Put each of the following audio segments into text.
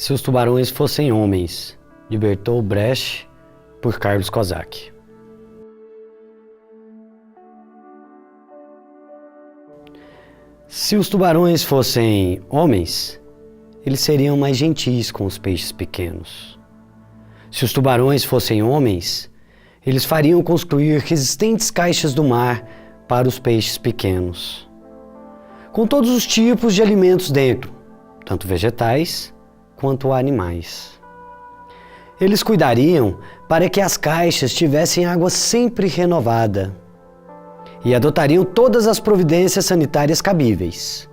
Se os tubarões fossem homens, de Bertolt Brecht, por Carlos Kozak. Se os tubarões fossem homens, eles seriam mais gentis com os peixes pequenos. Se os tubarões fossem homens, eles fariam construir resistentes caixas do mar para os peixes pequenos, com todos os tipos de alimentos dentro, tanto vegetais quanto animais. Eles cuidariam para que as caixas tivessem água sempre renovada e adotariam todas as providências sanitárias cabíveis.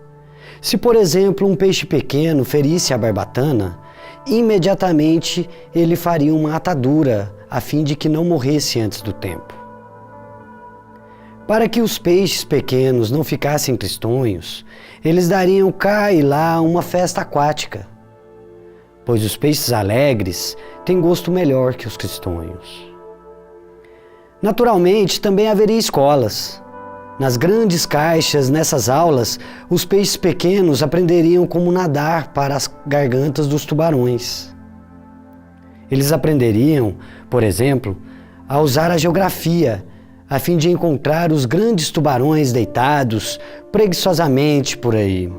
Se, por exemplo, um peixe pequeno ferisse a barbatana, imediatamente ele faria uma atadura a fim de que não morresse antes do tempo. Para que os peixes pequenos não ficassem tristonhos, eles dariam cá e lá uma festa aquática, pois os peixes alegres têm gosto melhor que os tristonhos. Naturalmente, também haveria escolas. Nas grandes caixas, nessas aulas, os peixes pequenos aprenderiam como nadar para as gargantas dos tubarões. Eles aprenderiam, por exemplo, a usar a geografia, a fim de encontrar os grandes tubarões deitados preguiçosamente por aí.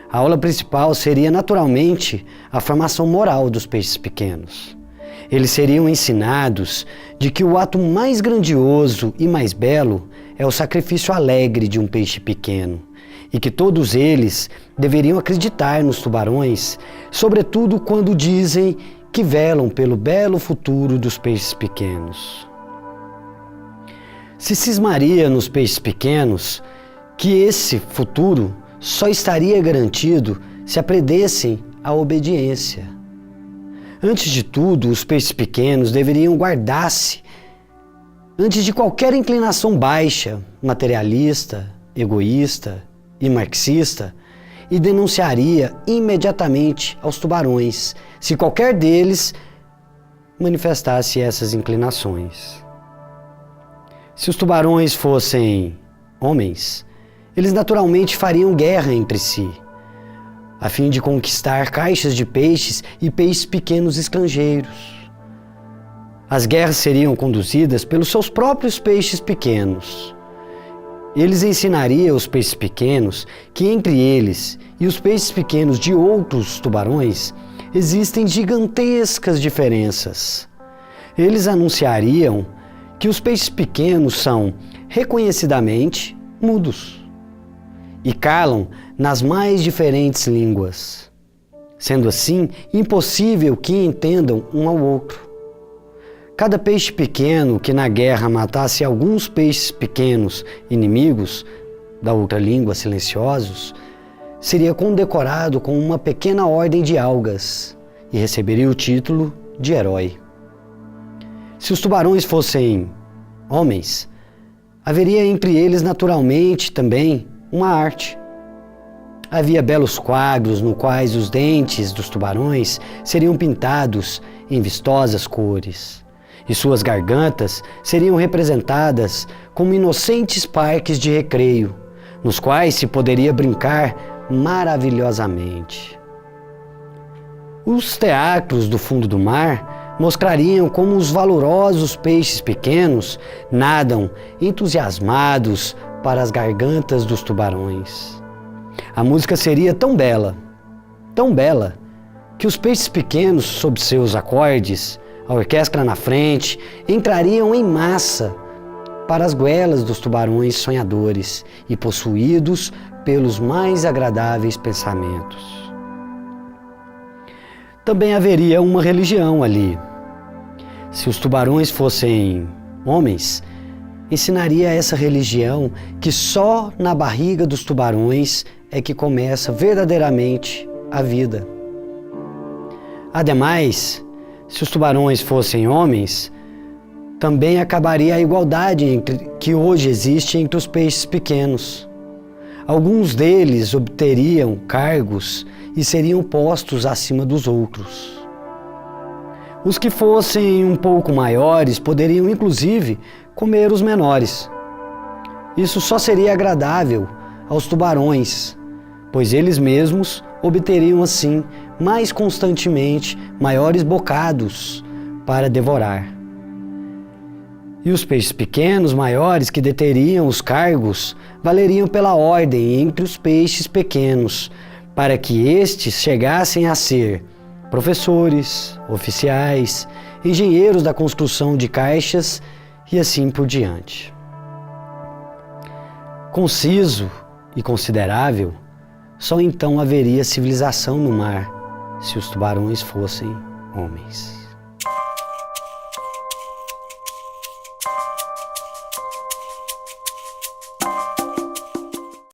A aula principal seria, naturalmente, a formação moral dos peixes pequenos. Eles seriam ensinados de que o ato mais grandioso e mais belo é o sacrifício alegre de um peixe pequeno, e que todos eles deveriam acreditar nos tubarões, sobretudo quando dizem que velam pelo belo futuro dos peixes pequenos. Se cismaria nos peixes pequenos que esse futuro só estaria garantido se aprendessem a obediência. Antes de tudo, os peixes pequenos deveriam guardar-se antes de qualquer inclinação baixa, materialista, egoísta e marxista, e denunciaria imediatamente aos tubarões se qualquer deles manifestasse essas inclinações. Se os tubarões fossem homens, eles naturalmente fariam guerra entre si, a fim de conquistar caixas de peixes e peixes pequenos estrangeiros. As guerras seriam conduzidas pelos seus próprios peixes pequenos. Eles ensinariam os peixes pequenos que entre eles e os peixes pequenos de outros tubarões existem gigantescas diferenças. Eles anunciariam que os peixes pequenos são reconhecidamente mudos e calam nas mais diferentes línguas, sendo assim impossível que entendam um ao outro. Cada peixe pequeno que na guerra matasse alguns peixes pequenos inimigos da outra língua silenciosos seria condecorado com uma pequena ordem de algas e receberia o título de herói. Se os tubarões fossem homens, haveria entre eles naturalmente também uma arte. Havia belos quadros no quais os dentes dos tubarões seriam pintados em vistosas cores, e suas gargantas seriam representadas como inocentes parques de recreio, nos quais se poderia brincar maravilhosamente. Os teatros do fundo do mar mostrariam como os valorosos peixes pequenos nadam entusiasmados para as gargantas dos tubarões. A música seria tão bela, que os peixes pequenos, sob seus acordes, a orquestra na frente, entrariam em massa para as goelas dos tubarões sonhadores e possuídos pelos mais agradáveis pensamentos. Também haveria uma religião ali. Se os tubarões fossem homens, ensinaria essa religião que só na barriga dos tubarões é que começa verdadeiramente a vida. Ademais, se os tubarões fossem homens, também acabaria a igualdade que hoje existe entre os peixes pequenos, Alguns deles obteriam cargos e seriam postos acima dos outros. Os que fossem um pouco maiores poderiam, inclusive, comer os menores. Isso só seria agradável aos tubarões, pois eles mesmos obteriam, assim, mais constantemente maiores bocados para devorar. E os peixes pequenos, maiores, que deteriam os cargos, valeriam pela ordem entre os peixes pequenos, para que estes chegassem a ser professores, oficiais, engenheiros da construção de caixas e assim por diante. Conciso e considerável, só então haveria civilização no mar, se os tubarões fossem homens.